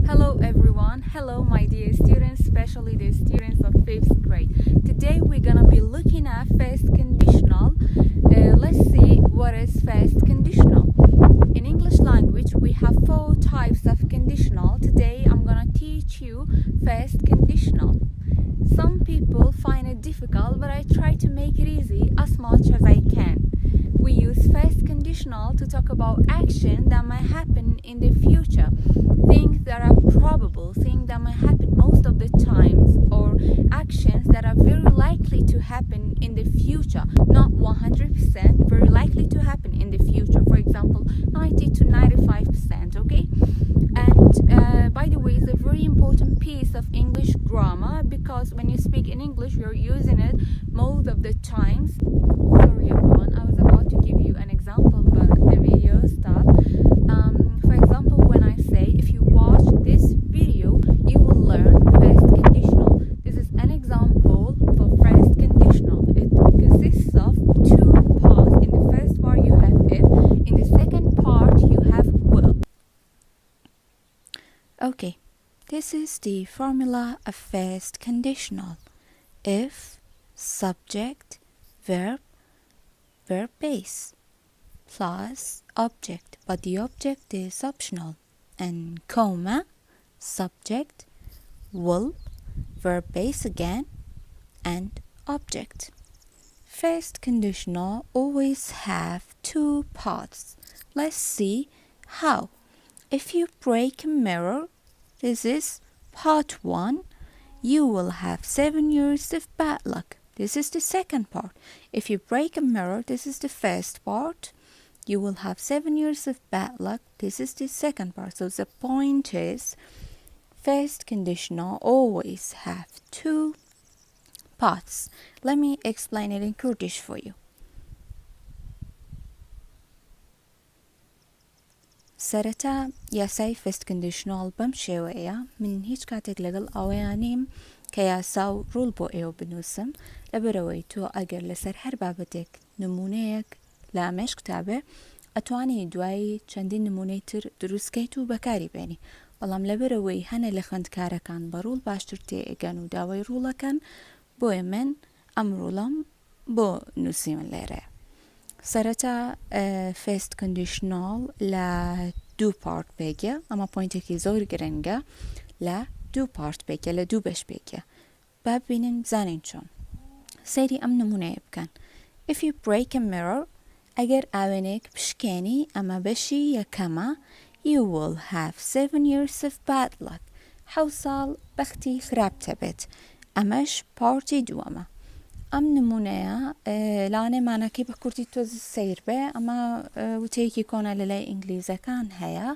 Hello everyone, hello my dear students, especially the students of 5th grade. Today we're gonna be looking at past conditional. Let's see what is past conditional. In English language we have 4 types of conditional. Today I'm gonna teach you past conditional. Some people find it difficult, but I try to make it easy as much as I can. We use past conditional to talk about action that might happen in the future, things that are probable, things that might happen most of the times, or actions that are very likely to happen in the future, not 100%, very likely to happen in the future. For example, 90 to 95%, okay? And by the way, it's a very important piece of English grammar because when you speak in English, you're using it most of the times. Sorry everyone, I was about to give you an example, but the video stopped. For example, when I say, if you watch this video, you will learn past conditional. This is an example for past conditional. It consists of 2 parts. In the first part you have if, in the second part you have will. Okay, this is the formula of past conditional. If, subject, verb base plus object, but the object is optional, and comma, subject, will, verb base again, and object. Past conditional always have 2 parts. Let's see how. If you break a mirror, this is part 1, you will have 7 years of bad luck. This is the second part. If you break a mirror, this is the first part. You will have 7 years of bad luck. This is the second part. So the point is, past conditional always have 2 parts. Let me explain it in Kurdish for you. سرتا یاسای فست کندیشنال بەم شێوەیە من هیچ کاتێک لەگەڵ ئەوەیانیم کە یاسا و ڕوول بۆ ئێوە بنووسم لەبەرەوەی تۆ ئەگەر لەسەر هەر بابەتێک نمونەیەک لە ئەمەش کتابێ ئەتوانی دوایی چەندین نمونەی تر دروستکەیت و بەکاری بێنی بەڵام لەبەرەوەی هەنە لە خوێندکارەکان بە ڕوول باشتر تێئگەن و داوای ڕوولەکەن بۆیە من ئەم ڕوولەم بۆ نووسیمە لێرەیە سەرەتا فست کندیشنال لە 2 پارت بێگە ئەمە پۆینتێکی زۆر گرنگە لە 2 پارت بێگە لە 2 بەش بێگە با ببینن بزانین چۆن سەیری ئەم نمونەیە بکەن if you break a mirror ئەگەر ئاوێنێک پشکێنی ئەمە بەشی یەکەمە you will have 7 years of bad luck 7 ساڵ بەختی خراپتە بێت ئەمەش پارتی دووەمە ئەم نمونەیە لاوانەیەمانەکەی بە کوردی تۆز سیر بێ ئەمە وتەیەکی کۆنا لە لای ئینگلیزەکان هەیە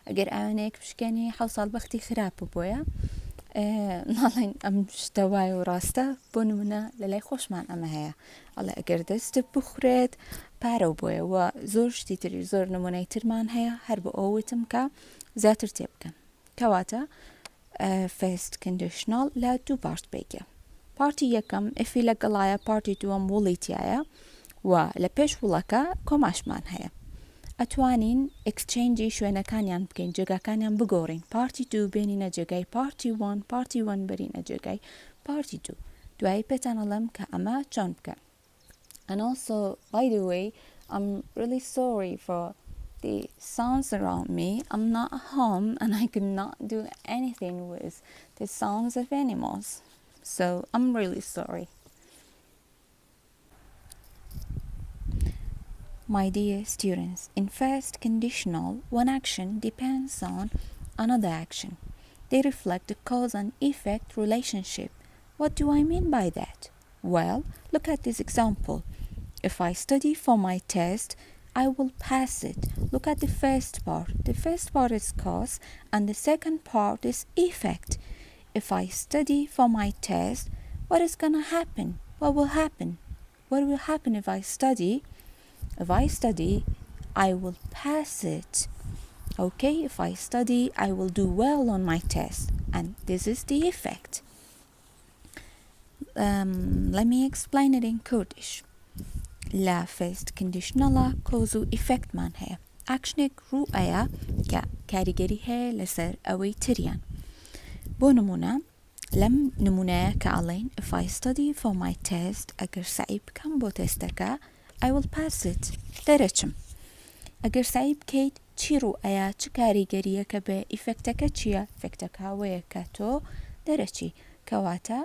ئەگەر ئاوێنەیەک پشکێنی 7 ساڵ بەختی خراپە بۆیە ناڵێن ئەم شتە وایە و ڕاستە بۆ نمونە لە لای خۆشمان ئەمە هەیە ئەڵێ ئەگەر دەستت بخورێت پارە بۆیە و زۆر شتی تری زۆر نمونەی ترمان هەیە هەر بۆ ئەوتم کە زیاتر تێ بکەن کەواتە فست کندیشنال لە 2 پارت بێگە پارتی یەکەم ئفی لەگەڵایە پارتی دووەم وڵیتیایە و لە پێش وڵەکە کۆماشمان هەیە ئەتوانین ئەکسچێنجی شوێنەکانیان بکەین جێگاکانیان بگۆڕین پارتی 2 بێنینە جێگای پارتی 1 پارتی 1 بەرینە جێگای پارتی 2 دوایی پێتان ئەڵێم کە ئەمە چۆن بکەن and also by the way I'm really sorry for the sounds around me. I'm not at home and I could not do anything with the sounds of animals. So I'm really sorry. My dear students, in past conditional, one action depends on another action. They reflect the cause and effect relationship. What do I mean by that? Well, look at this example. If I study for my test, I will pass it. Look at the first part. The first part is cause and the second part is effect. If I study for my test, what is gonna happen? What will happen? What will happen if I study? If I study, I will pass it. Okay, if I study, I will do well on my test. And this is the effect. Let me explain it in Kurdish. La first conditional cause effect man هەیە. Actionێک ڕوو ئەیە کە کاریگەری هەیە لەسەر ئەوەی تریان. بۆ نمونە لەم نمونەیە کە ئەڵێن if I study for my test ئەگەر سعی بکەم بۆ تێستەکە I will pass it دەرەچم. ئەگەر سعی بکەیت چی ڕوو ئەیە چ کاریگەریەکە بێ ئیفەکتەکە چییە؟ ئیفەکتەکە ئەوەیە کە تۆ دەرەچی کەواتە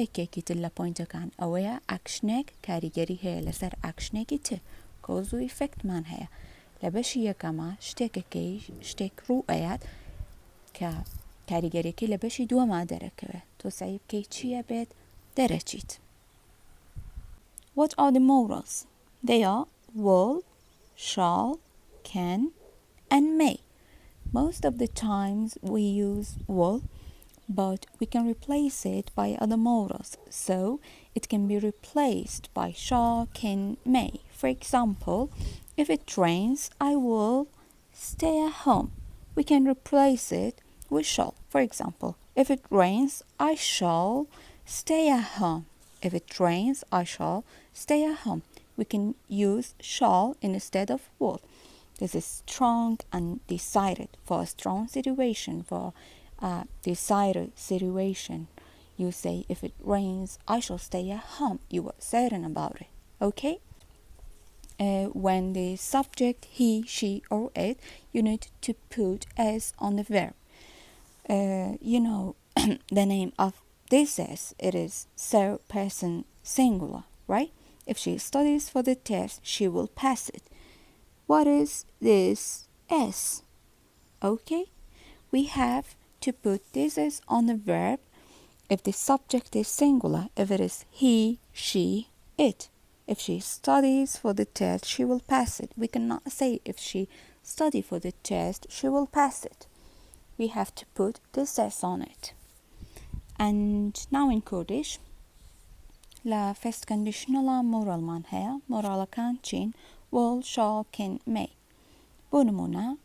یەکێکی تر لە پۆینتەکان ئەوەیە ئاکشنێک کاریگەری هەیە لەسەر ئاکشنێکی تر کۆز و ئیفەکتمان هەیە لە بەشی یەکەمە شتێکەکەی شتێک ڕوو ئەیات کە کاریگەریەکەی لە بەشی دووەما دەرەکەوێت تۆ سعی بکەیت چییە بێت دەرەچیت. What are the morals? They are will, shall, can and may. Most of the times we use will, but we can replace it by other morals, so it can be replaced by shall, can, may. For example, if it rains, I will stay at home. We can replace it with shall. For example, if it rains, I shall stay at home. If it rains, I shall stay at home. We can use shall instead of will. This is strong and decided. For a strong situation, for a decided situation, you say if it rains, I shall stay at home. You are certain about it. Okay? When the subject he, she, or it, you need to put s on the verb. You know the name of this s. It is third person singular, right? If she studies for the test, she will pass it. What is this s? Okay? We have to put this s on the verb if the subject is singular, if it is he, she, it. If she studies for the test, she will pass it. We cannot say if she study for the test, she will pass it. We have to put this s on it. And now in Kurdish, la first conditional moral man هەیە مۆراڵەکان چین will, shall, can, may. بۆ نمونە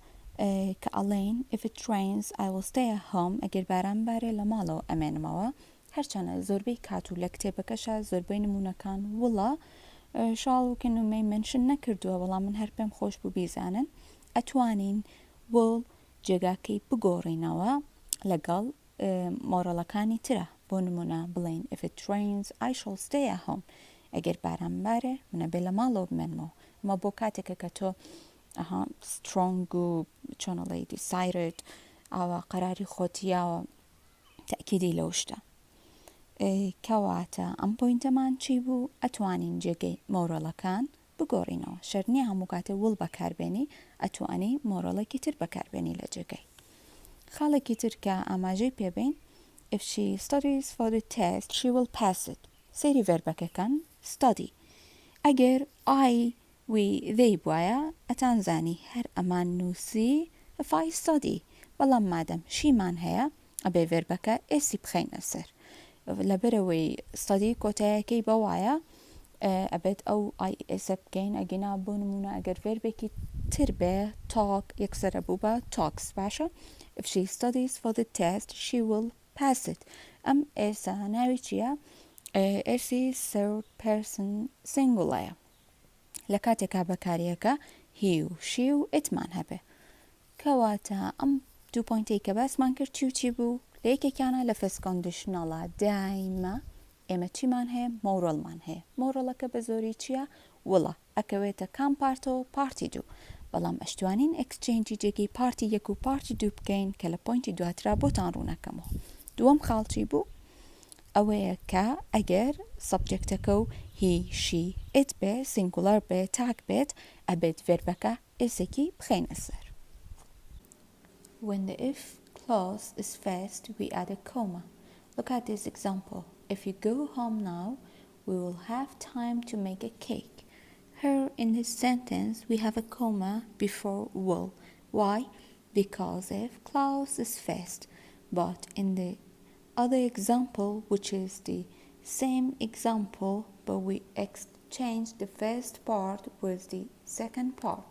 کە ئەڵێن if it rains I will stay at home ئەگەر باران بارێ لە ماڵەوە ئەمێنمەوە هەرچەنە زۆربەی کات و لە کتێبەکەشە زۆربەی نمونونەکان وڵە شاڵ و can و may منشن نەکردووە بەڵام من هەر پێم خۆش بوو بیزانن ئەتوانین will جێگاکەی بگۆڕینەوە لەگەڵ مۆرەڵەکانی ترە بۆ نمونە بڵێن if it rains I shall stay at home ئەگەر باران بارێ منە بێ لە ماڵەوە بمێنمەوە ئەمە بۆ کاتێکە کە تۆ strong و چۆنەڵێ decided ئاوا قەراری خۆتیاوە تەکیدی لەو شتە کەواتە ئەم پۆینتەمان چی بوو ئەتوانین جێگەی مۆرەڵەکان بگۆڕینەوە شەرنیە هەموو کاتێ وڵ بەکاربێنی ئەتوانی مۆرەڵێکی تر بەکاربێنی لە جێگەی خاڵێکی تر کە ئاماژەی پێبین if she studies for the test she will pass it سەیری ڤێربەکەکەن study ئەگەر I we they بواە ئەتانزانی هەر ئەمان نووسی if I study بەڵام مادەم شیمان هەیە ئەبێ ڤێربەکە ئێسی بخەینە سەر لەبەرەوەی study کۆتایەکەی بەوایە ئەبێت ئەو ئێسە بکەین ئەگەنا بۆ نمونە ئەگەر ڤێربێکی تر بێ talk یەکسەرە بوو بە talks باشە if she studies for the test she will pass it ئەم ئێسە ناوی چییە ئێسی third person singular لە کاتێکا بەکاریەکە he و she و itمان هەبێ کەواتە ئەم دوو پۆینتەی کە باسمان کرد چی بوو لە یەکێکیانە لە first conditionalە دایمە ئێمە چیمان هەیە مۆرەڵمان هەیە مۆرەڵەکە بە زۆری چییە وڵە ئەکەوێتە کام پارتەوە پارتی دوو بەڵام ئەشتوانین ئەکسچێنجی جێگەی پارتی یەک و پارتی دوو بکەین کە لە پۆینتی دواترا بۆتان ڕوونەکەمەوە دووەم خاڵچی بوو ئەوەیە کە ئەگەر سەبجەکتەکە و he, she, it بێ سینگولار بێ تاک بێت ئەبێت ڤێربەکە ئێسێکی بخەینە سەر When the if clause is first we add a comma. Look at this example. If you go home now, we will have time to make a cake. Here in this sentence we have a comma before will. Why? Because if clause is first. But in the other example, which is the same example, but we exchange the first part with the second part.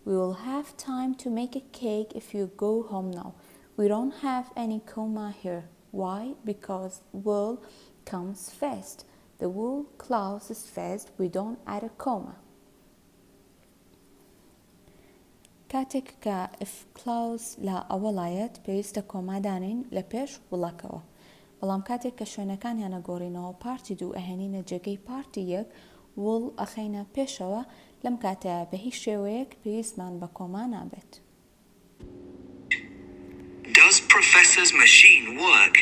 We will have time to make a cake if you go home now. We don't have any comma here. Why? Because will comes first. The will clause is first. We don't add a comma. کاتێک کە if clause لە ئەوەڵایەت پێویستە کۆمادانین لە پێش وڵەکەوە بەڵام کاتێک کە شوێنەکانیانە گۆڕینەوە پارتی دوو ئەهێنینە جێگەی پارتی یەک وڵ ئەخەینە پێشەوە لەم کاتەیە بە هیچ شێوەیەک پێویستمان بە کۆما نابێت. Does Professor's machine work?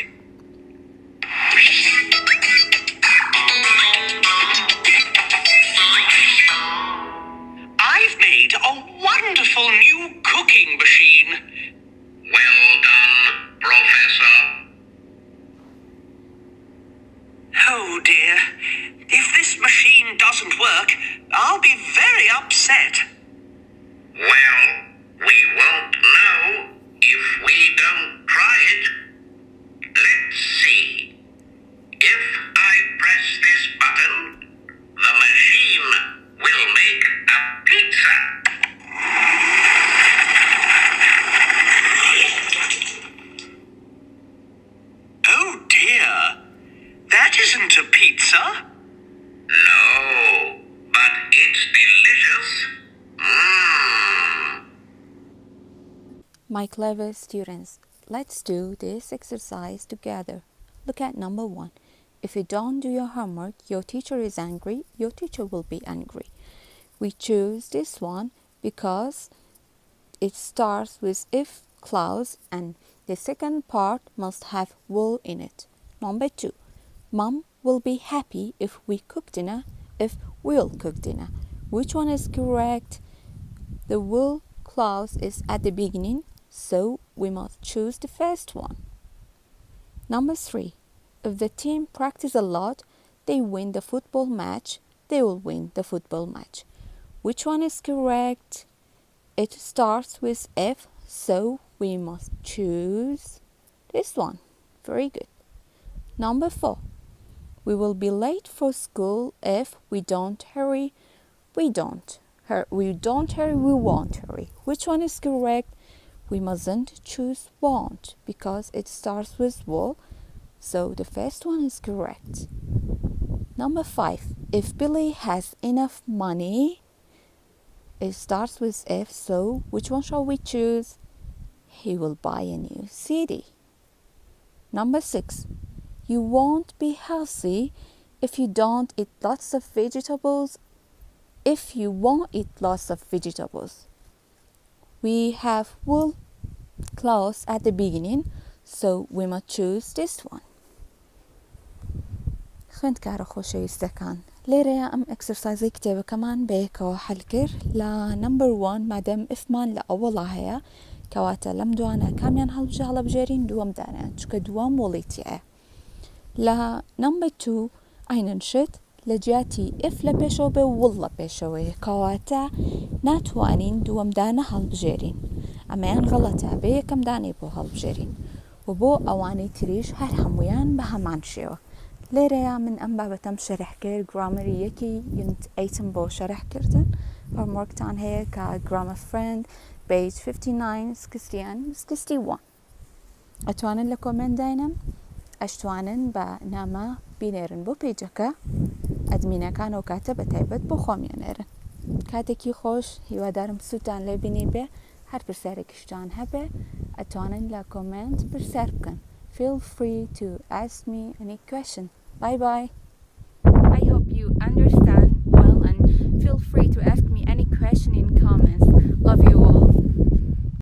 I've made a wonderful new cooking machine. Well done, Professor. Oh dear. If this machine doesn't work, I'll be very upset. Well, we won't know if we don't try it. Let's see. If I press this button, the machine will make a pizza. Oh dear. That isn't a pizza. No, but it's delicious. Mmm. My clever students, let's do this exercise together. Look at number 1. If you don't do your homework, your teacher is angry, your teacher will be angry. We choose this one because it starts with if clause and the second part must have will in it. Number 2. Mom will be happy if we cook dinner, if we'll cook dinner. Which one is correct? The will clause is at the beginning, so we must choose the first one. Number 3. If the team practice a lot, they win the football match, they will win the football match. Which one is correct? It starts with F, so we must choose this one. Very good. Number 4. We will be late for school if we don't hurry. We won't hurry. Which one is correct? We mustn't choose won't because it starts with will, so the first one is correct. Number 5. If Billy has enough money, it starts with F, so which one shall we choose? He will buy a new CD. Number 6. You won't be healthy if you don't eat lots of vegetables. If you won't eat lots of vegetables. We have will clause at the beginning, so we must choose this one. خوێندکارە خۆشەویستەکان لێرەیە ئەم ئەکسەرسایزەی کتێبەکەمان بەیەکەوە حەل کرد لە نمبر 1 مادەم ئفمان لە ئەوەڵا هەیە کەواتە لەم دوانە کامیان هەڵبژێرین دووەم دانیان چکە دووەم وڵیتیە لە نمبر 2 ئاینن شت لە جیاتی ئف لە پێشەوە بێ وڵ لە پێشەوەیە کەواتە ناتوانین دووەم دانە هەڵبژێرین ئەمەیان غەڵەتە بێ یەکەم دانەی بۆ هەڵبژێرین و بۆ ئەوانەی تریش هەر هەمویان بە هەمان شێوە لێرەیە من ئەم بابەتەم شەرح کرد گرامەری یەکی یونت 8 بۆ شەرحکردن هۆموەرکتان هەیە کە گرامە فرند page 59 61 ئەتوانن لە کۆمنت داینم ئەشتوانن بە نامە بینێرن بۆ پیجەکە ئەدمینەکان و کاتە بە تایبەت بۆ خۆمیێنێرن کاتێکی خۆش هیوادارم سووتان لێ بینی بێ هەر پرسیارێکیشتان هەبێ ئەتوانن لە کۆمنت پرسیار بکەن Feel free to ask me any question. Bye bye. I hope you understand well and feel free to ask me any question in comment.